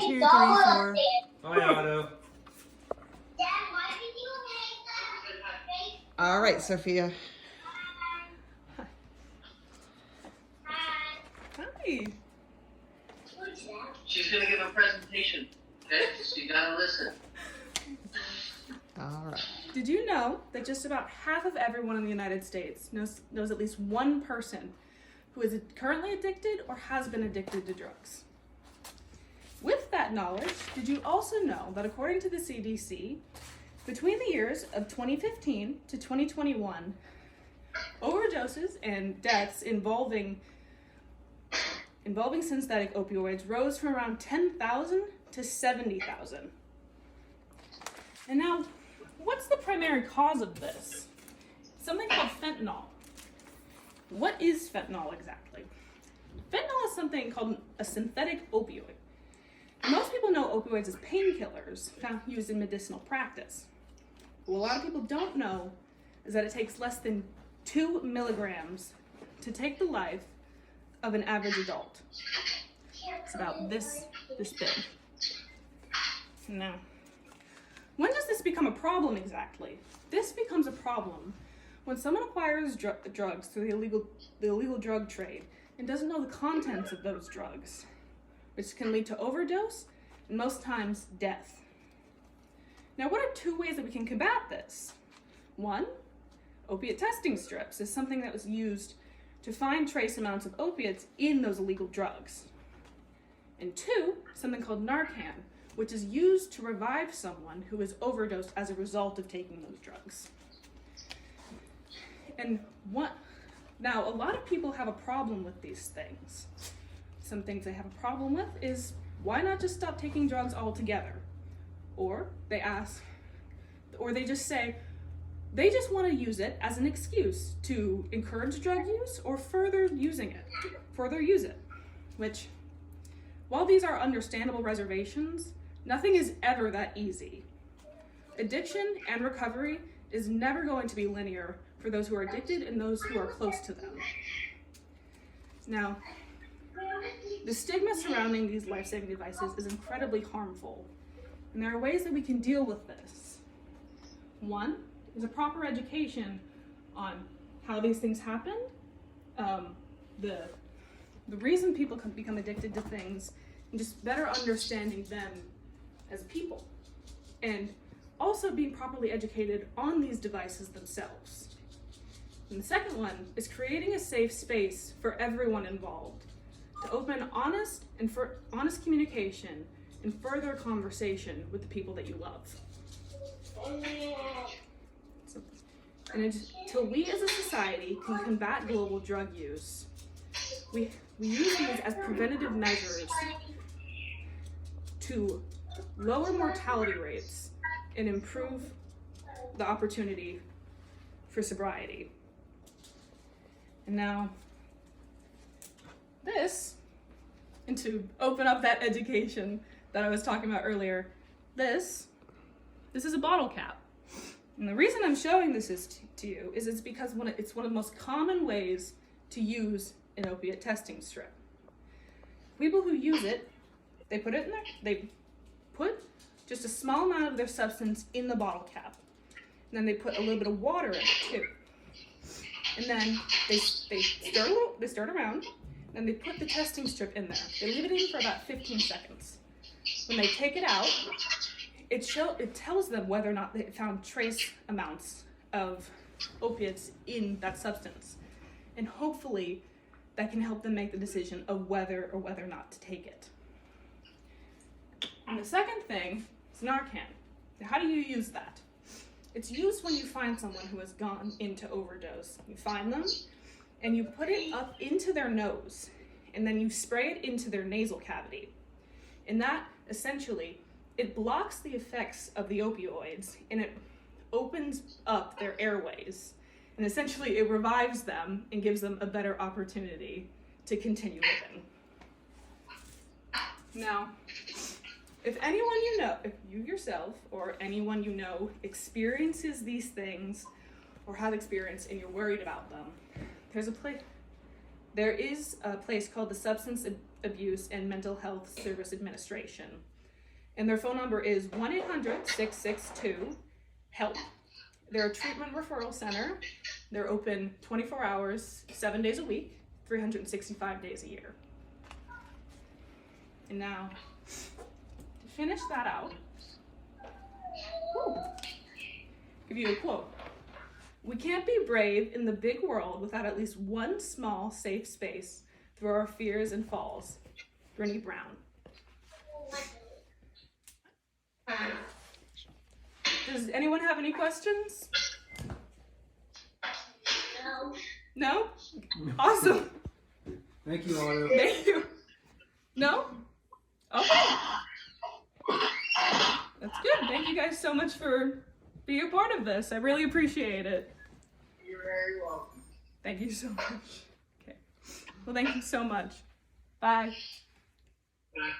2, 3, 4. Bye, Otto. All right, Sophia. Hi. She's going to give a presentation, okay? So you got to listen. All right. Did you know that just about half of everyone in the United States knows at least one person who is currently addicted or has been addicted to drugs? With that knowledge, did you also know that according to the CDC, between the years of 2015 to 2021, overdoses and deaths involving synthetic opioids rose from around 10,000 to 70,000. And now, what's the primary cause of this? Something called fentanyl. What is fentanyl exactly? Fentanyl is something called a synthetic opioid. Most people know opioids as painkillers used in medicinal practice. What a lot of people don't know is that it takes less than 2 milligrams to take the life of an average adult. It's about this big. Now, when does this become a problem exactly? This becomes a problem when someone acquires drugs through the illegal drug trade and doesn't know the contents of those drugs, which can lead to overdose and most times death. Now, what are 2 ways that we can combat this? 1, opiate testing strips is something that was used to find trace amounts of opiates in those illegal drugs. And 2, something called Narcan, which is used to revive someone who is overdosed as a result of taking those drugs. And now, a lot of people have a problem with these things. Some things they have a problem with is, why not just stop taking drugs altogether? Or they just say, they just want to use it as an excuse to encourage drug use or further use it. Which, while these are understandable reservations, nothing is ever that easy. Addiction and recovery is never going to be linear for those who are addicted and those who are close to them. Now, the stigma surrounding these life-saving devices is incredibly harmful, and there are ways that we can deal with this. 1 is a proper education on how these things happen, the reason people can become addicted to things, and just better understanding them as people, and also being properly educated on these devices themselves. And the second one is creating a safe space for everyone involved to open honest communication and further conversation with the people that you love. And until we as a society can combat global drug use, we use these as preventative measures to lower mortality rates and improve the opportunity for sobriety. And now, and to open up that education that I was talking about earlier, this is a bottle cap. And the reason I'm showing this to you is it's because it's one of the most common ways to use an opiate testing strip. People who use it, they put just a small amount of their substance in the bottle cap. And then they put a little bit of water in it too. And then they stir it around, and they put the testing strip in there. They leave it in for about 15 seconds. When they take it out, it tells them whether or not they found trace amounts of opiates in that substance. And hopefully that can help them make the decision of whether or not to take it. And the second thing is Narcan. How do you use that? It's used when you find someone who has gone into overdose. You find them, and you put it up into their nose, and then you spray it into their nasal cavity. And that, essentially, it blocks the effects of the opioids, and it opens up their airways. And essentially, it revives them and gives them a better opportunity to continue living. Now, if you yourself or anyone you know experiences these things or have experienced and you're worried about them, there is a place called the Substance Abuse and Mental Health Service Administration. And their phone number is 1-800-662-HELP. They're a treatment referral center. They're open 24 hours, 7 days a week, 365 days a year. And now, to finish that out, give you a quote. We can't be brave in the big world without at least one small, safe space through our fears and falls. Brené Brown. Does anyone have any questions? No? Awesome. Thank you, Otto. Thank you. No? Okay. That's good. Thank you guys so much for being a part of this. I really appreciate it. You're very welcome. Thank you so much. Okay. Well, thank you so much. Bye. Bye.